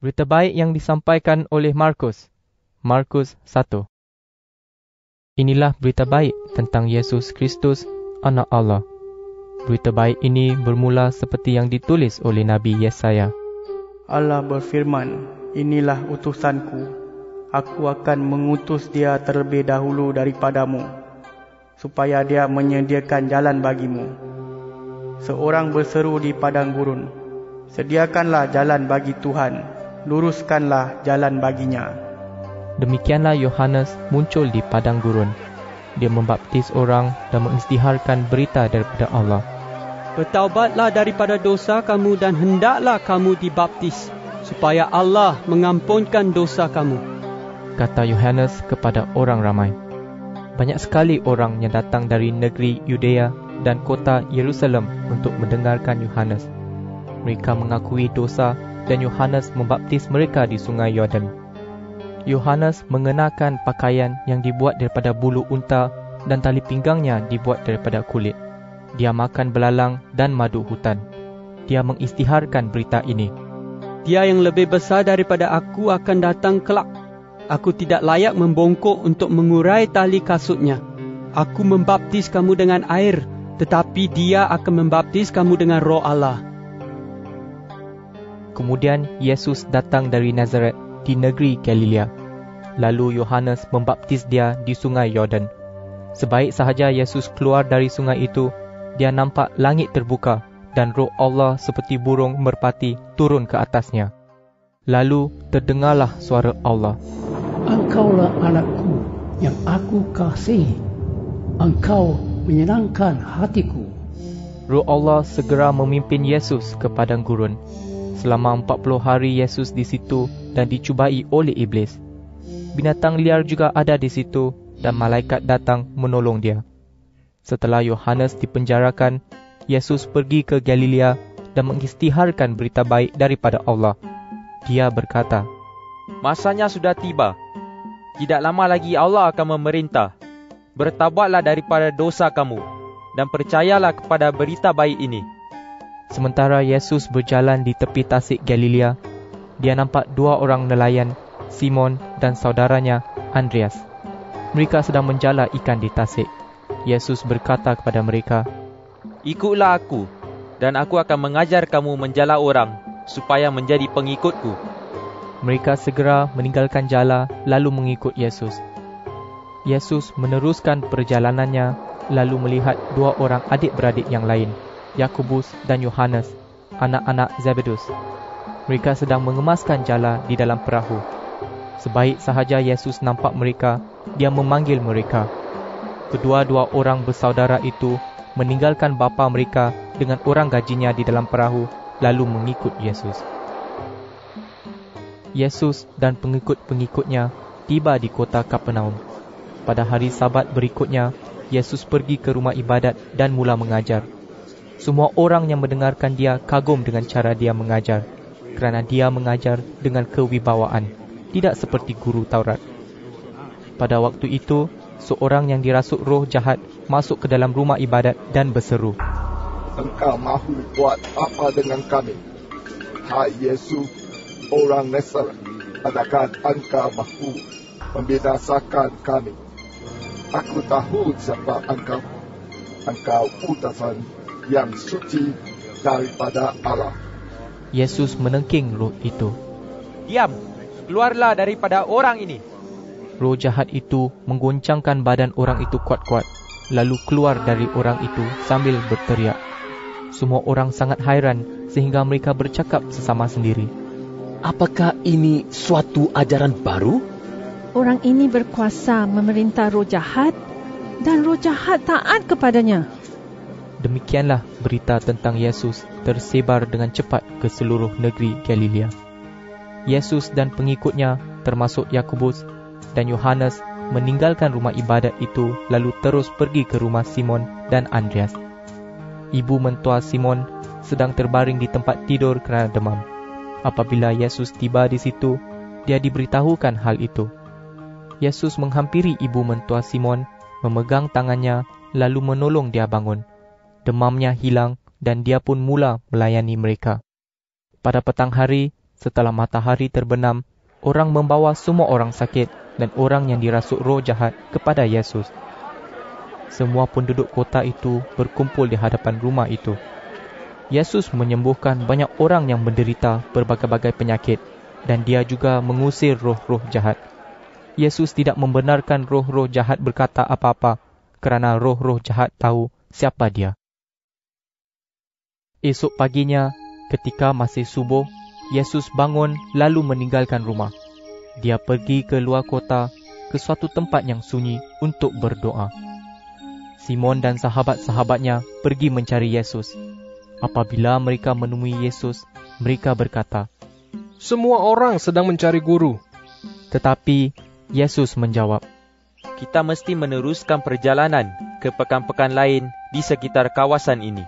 Berita baik yang disampaikan oleh Markus. Markus 1. Inilah berita baik tentang Yesus Kristus, Anak Allah. Berita baik ini bermula seperti yang ditulis oleh Nabi Yesaya. Allah berfirman, inilah utusanku. Aku akan mengutus dia terlebih dahulu daripadamu, supaya dia menyediakan jalan bagimu. Seorang berseru di padang gurun, sediakanlah jalan bagi Tuhan, luruskanlah jalan baginya. Demikianlah Yohanes muncul di padang gurun. Dia membaptis orang dan mengisytiharkan berita daripada Allah. Bertaubatlah daripada dosa kamu dan hendaklah kamu dibaptis, supaya Allah mengampunkan dosa kamu. Kata Yohanes kepada orang ramai. Banyak sekali orang yang datang dari negeri Yudea dan kota Yerusalem untuk mendengarkan Yohanes. Mereka mengakui dosa dan Yohanes membaptis mereka di sungai Yordan. Yohanes mengenakan pakaian yang dibuat daripada bulu unta dan tali pinggangnya dibuat daripada kulit. Dia makan belalang dan madu hutan. Dia mengisytiharkan berita ini. Dia yang lebih besar daripada aku akan datang kelak. Aku tidak layak membongkok untuk mengurai tali kasutnya. Aku membaptis kamu dengan air, tetapi dia akan membaptis kamu dengan Roh Allah. Kemudian Yesus datang dari Nazaret di negeri Galilea. Lalu Yohanes membaptis dia di sungai Yordan. Sebaik sahaja Yesus keluar dari sungai itu, dia nampak langit terbuka dan Roh Allah seperti burung merpati turun ke atasnya. Lalu terdengarlah suara Allah. Engkaulah anakku yang aku kasihi. Engkau menyenangkan hatiku. Roh Allah segera memimpin Yesus ke padang gurun. Selama 40 hari Yesus di situ dan dicubai oleh iblis. Binatang liar juga ada di situ dan malaikat datang menolong dia. Setelah Yohanes dipenjarakan, Yesus pergi ke Galilea dan mengisytiharkan berita baik daripada Allah. Dia berkata, masanya sudah tiba. Tidak lama lagi Allah akan memerintah. Bertaubatlah daripada dosa kamu dan percayalah kepada berita baik ini. Sementara Yesus berjalan di tepi tasik Galilea, dia nampak dua orang nelayan, Simon dan saudaranya Andreas. Mereka sedang menjala ikan di tasik. Yesus berkata kepada mereka, ikutlah aku, dan aku akan mengajar kamu menjala orang, supaya menjadi pengikutku. Mereka segera meninggalkan jala, lalu mengikut Yesus. Yesus meneruskan perjalanannya, lalu melihat dua orang adik-beradik yang lain, Yakobus dan Yohanes, anak-anak Zebedus. Mereka sedang mengemaskan jala di dalam perahu. Sebaik sahaja Yesus nampak mereka, dia memanggil mereka. Kedua-dua orang bersaudara itu meninggalkan bapa mereka dengan orang gajinya di dalam perahu, lalu mengikut Yesus. Yesus dan pengikut-pengikutnya tiba di kota Kapernaum. Pada hari Sabat berikutnya, Yesus pergi ke rumah ibadat dan mula mengajar. Semua orang yang mendengarkan dia kagum dengan cara dia mengajar, kerana dia mengajar dengan kewibawaan, tidak seperti guru Taurat. Pada waktu itu, seorang yang dirasuk roh jahat masuk ke dalam rumah ibadat dan berseru, engkau mahu buat apa dengan kami? Hai Yesus, orang Nazaret, adakah engkau mahu membinasakan kami? Aku tahu siapa engkau. Engkau utusan yang suci daripada Allah. Yesus menengking roh itu. Diam, keluarlah daripada orang ini. Roh jahat itu menggoncangkan badan orang itu kuat-kuat, lalu keluar dari orang itu sambil berteriak. Semua orang sangat hairan sehingga mereka bercakap sesama sendiri, apakah ini suatu ajaran baru? Orang ini berkuasa memerintah roh jahat dan roh jahat taat kepadanya. Demikianlah berita tentang Yesus tersebar dengan cepat ke seluruh negeri Galilea. Yesus dan pengikutnya, termasuk Yakobus dan Yohanes, meninggalkan rumah ibadat itu lalu terus pergi ke rumah Simon dan Andreas. Ibu mentua Simon sedang terbaring di tempat tidur kerana demam. Apabila Yesus tiba di situ, dia diberitahukan hal itu. Yesus menghampiri ibu mentua Simon, memegang tangannya, lalu menolong dia bangun. Demamnya hilang dan dia pun mula melayani mereka. Pada petang hari, setelah matahari terbenam, orang membawa semua orang sakit dan orang yang dirasuk roh jahat kepada Yesus. Semua penduduk kota itu berkumpul di hadapan rumah itu. Yesus menyembuhkan banyak orang yang menderita berbagai-bagai penyakit, dan dia juga mengusir roh-roh jahat. Yesus tidak membenarkan roh-roh jahat berkata apa-apa, kerana roh-roh jahat tahu siapa dia. Esok paginya, ketika masih subuh, Yesus bangun lalu meninggalkan rumah. Dia pergi ke luar kota, ke suatu tempat yang sunyi untuk berdoa. Simon dan sahabat-sahabatnya pergi mencari Yesus. Apabila mereka menemui Yesus, mereka berkata, "Semua orang sedang mencari guru." Tetapi Yesus menjawab, Kita mesti meneruskan perjalanan ke pekan-pekan lain di sekitar kawasan ini.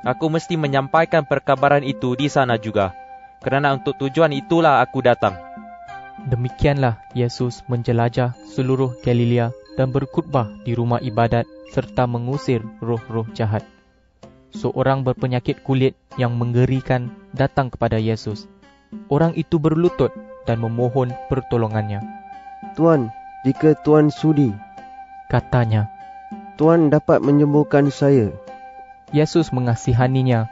Aku mesti menyampaikan perkabaran itu di sana juga, kerana untuk tujuan itulah aku datang. Demikianlah Yesus menjelajah seluruh Galilea dan berkhutbah di rumah ibadat serta mengusir roh-roh jahat. Seorang berpenyakit kulit yang menggerikan datang kepada Yesus. Orang itu berlutut dan memohon pertolongannya. "Tuan, jika Tuan sudi," katanya, "Tuan dapat menyembuhkan saya." Yesus mengasihaninya.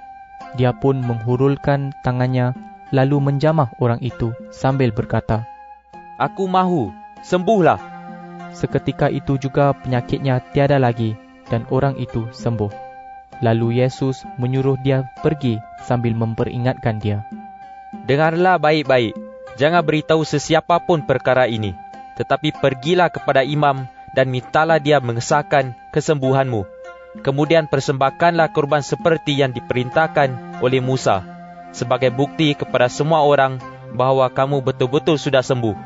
Dia pun menghulurkan tangannya lalu menjamah orang itu sambil berkata, Aku mahu, sembuhlah. Seketika itu juga penyakitnya tiada lagi dan orang itu sembuh. Lalu Yesus menyuruh dia pergi sambil memperingatkan dia. Dengarlah baik-baik, jangan beritahu sesiapa pun perkara ini. Tetapi pergilah kepada imam dan mintalah dia mengesahkan kesembuhanmu. Kemudian persembahkanlah korban seperti yang diperintahkan oleh Musa, sebagai bukti kepada semua orang bahawa kamu betul-betul sudah sembuh.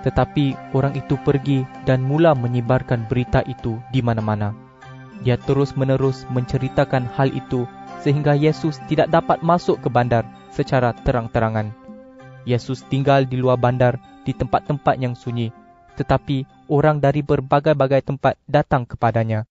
Tetapi orang itu pergi dan mula menyebarkan berita itu di mana-mana. Dia terus-menerus menceritakan hal itu sehingga Yesus tidak dapat masuk ke bandar secara terang-terangan. Yesus tinggal di luar bandar di tempat-tempat yang sunyi, tetapi orang dari berbagai-bagai tempat datang kepadanya.